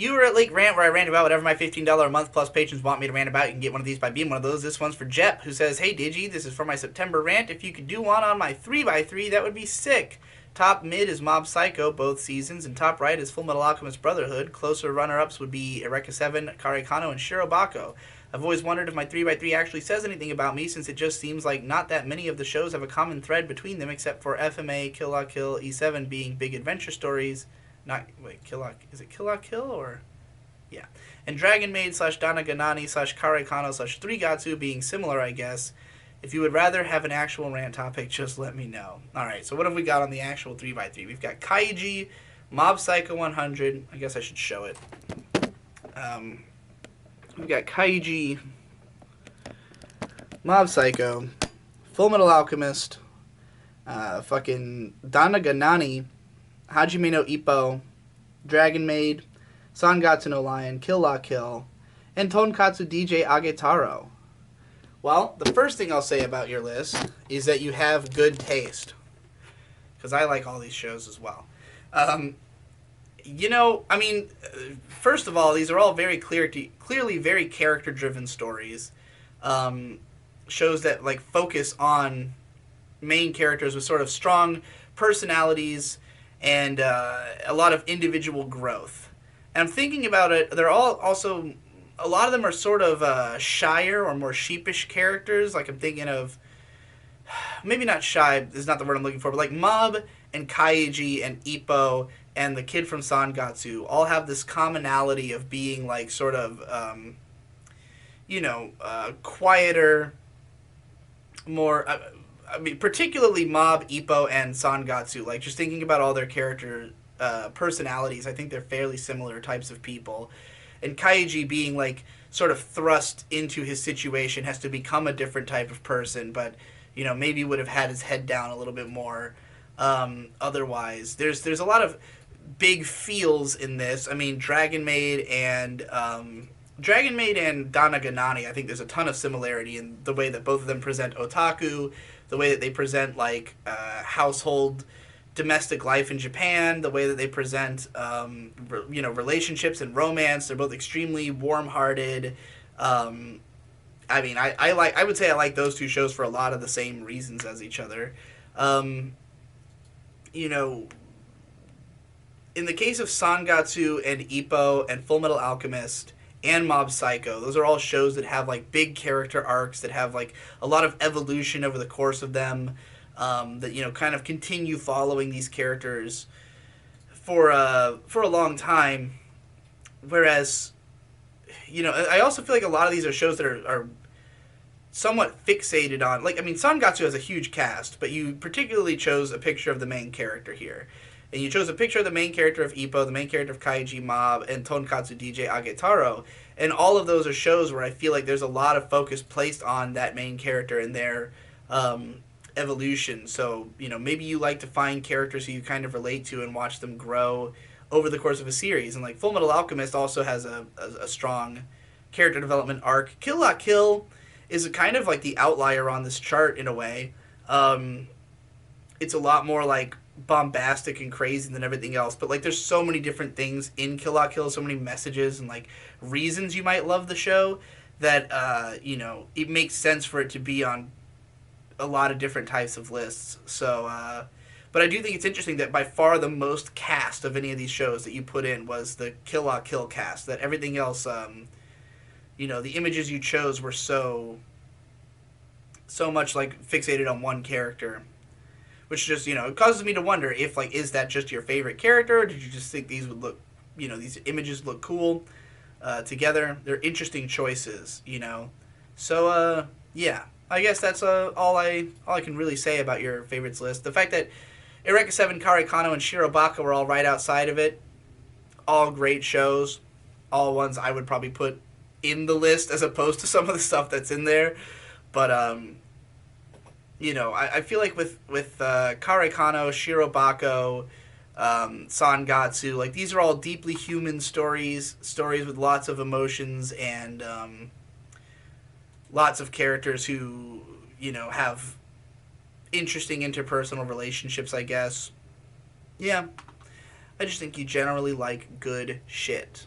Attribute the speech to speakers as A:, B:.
A: You were at Lake Rant, where I rant about whatever my $15 a month plus patrons want me to rant about. You can get one of these by being one of those. This one's for Jep, who says, "Hey Digi, this is for my September rant. If you could do one on my 3x3, that would be sick. Top mid is Mob Psycho, both seasons, and top right is Full Metal Alchemist Brotherhood. Closer runner-ups would be Eureka 7, Kare Kano, and Shirobako. I've always wondered if my 3x3 actually says anything about me, since it just seems like not that many of the shows have a common thread between them, except for FMA, Kill La Kill, E7 being big adventure stories. Not, wait, is it Kill La Kill, or... Yeah. And Dragon Maid slash Dana Ganani slash Kare Kano slash 3Gatsu being similar, I guess. If you would rather have an actual rant topic, just let me know." Alright, so what have we got on the actual 3x3? We've got Kaiji, Mob Psycho 100. I guess I should show it. We've got Kaiji, Mob Psycho, Full Metal Alchemist, fucking Dana Ganani, Hajime no Ippo, Dragon Maid, Sangatsu no Lion, Kill La Kill, and Tonkatsu DJ Agetaro. Well, the first thing I'll say about your list is that you have good taste. Because I like all these shows as well. First of all, these are all very clearly very character-driven stories. Shows that like focus on main characters with sort of strong personalities and a lot of individual growth. And I'm thinking about it, they're all also, a lot of them are sort of shyer or more sheepish characters. Like I'm thinking of, maybe not shy is not the word I'm looking for, but like Mob and Kaiji and Ippo and the kid from Sangatsu all have this commonality of being like sort of, quieter, more... particularly Mob, Ippo, and Sangatsu. Like, just thinking about all their character personalities, I think they're fairly similar types of people. And Kaiji being, like, sort of thrust into his situation, has to become a different type of person, but, you know, maybe would have had his head down a little bit more otherwise. There's a lot of big feels in this. I mean, Dragon Maid and Dana Ganani, I think there's a ton of similarity in the way that both of them present otaku, the way that they present like household, domestic life in Japan, the way that they present relationships and romance. They're both extremely warm-hearted. I would say I like those two shows for a lot of the same reasons as each other. In the case of Sangatsu and Ippo and Full Metal Alchemist and Mob Psycho, those are all shows that have like big character arcs, that have like a lot of evolution over the course of them, that kind of continue following these characters for a long time. Whereas, I also feel like a lot of these are shows that are somewhat fixated on, like, I mean, Sangatsu has a huge cast, but you particularly chose a picture of the main character here. And you chose a picture of the main character of Ippo, the main character of Kaiji, Mob, and Tonkatsu DJ Agetaro. And all of those are shows where I feel like there's a lot of focus placed on that main character and their evolution. So, maybe you like to find characters who you kind of relate to and watch them grow over the course of a series. And, like, Full Metal Alchemist also has a strong character development arc. Kill La Kill is a kind of like the outlier on this chart in a way. It's a lot more, like, bombastic and crazy than everything else, but like there's so many different things in Kill La Kill, so many messages and like reasons you might love the show that it makes sense for it to be on a lot of different types of lists. So but I do think it's interesting that by far the most cast of any of these shows that you put in was the Kill La Kill cast, that everything else the images you chose were so much like fixated on one character. Which just, it causes me to wonder if, like, is that just your favorite character? Or did you just think these would look, these images look cool together? They're interesting choices, So, yeah. I guess that's all I can really say about your favorites list. The fact that Eureka 7, Kare Kano, and Shirobaka were all right outside of it. All great shows. All ones I would probably put in the list as opposed to some of the stuff that's in there. But, I feel like with Kare Kano, Shirobako, Sangatsu, like these are all deeply human stories with lots of emotions and lots of characters who, have interesting interpersonal relationships, I guess. Yeah. I just think you generally like good shit.